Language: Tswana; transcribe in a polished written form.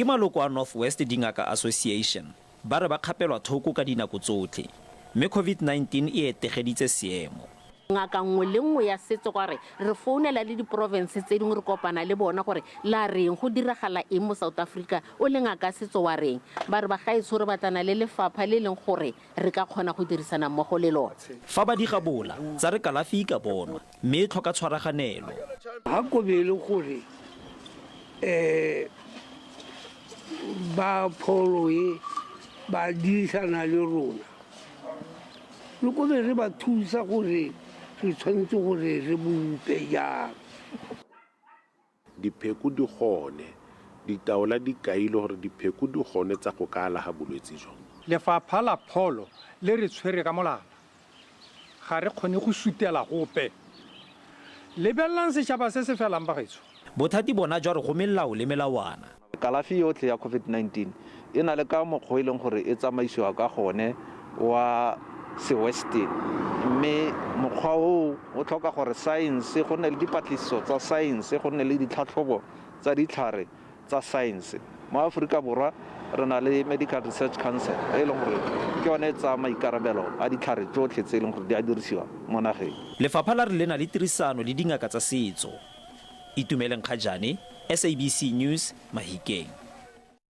ke maloko a Northwest Dingaka Association ba re ba kgapelwa thoko ka dinako tsotlhe mme COVID-19 e etegeditse seemo. Ngaka nngwe le nngwe ya setso gore re founela le di-province tse dingwe re kopana le bona gore la reng go diragala eng mo South Africa o le ngaka setso wa reng ba re ba gaetsho re batlana le lefapha le leng gore re ka kgona go dirisana mmogo le lona. Fa ba diga bola tsa re kalafi ka bonwa mme e tlhoka tshwaraganelo. Ha go be le gore ba pholo e ba dirisana le rona le go re ba thusa gore re tshwanetse gore re bope jang. Dipheko di gone ditaola di kaile gore dipheko di gone tsa go ka alaga bolwetse jo. Lefapha la pholo le re tshwere ka molao ga re kgone go sutela gope lebelelang setšhaba se se felang bagaetsho. Bothati bona jwa re go melao le melawana. Kalafi yotlhe ya COVID-19 e na le ka mokgwa e leng gore e tsamaisiwa ka gone wa se-Western mme mokgwa o tlhoka gore science go nne le dipatlisiso tsa science go nne le ditlhatlhobo tsa ditlhare tsa science. Mo Aforika Borwa re na le Medical Research Council e leng gore ke yone tsa maikarabelo a ditlhare tsotlhe tse e leng gore di a dirisiwa mo nageng. Lefapha la re le na le tirisano le dingaka tsa setso. Itumeleng Kgajane, SABC News, Mahikeng.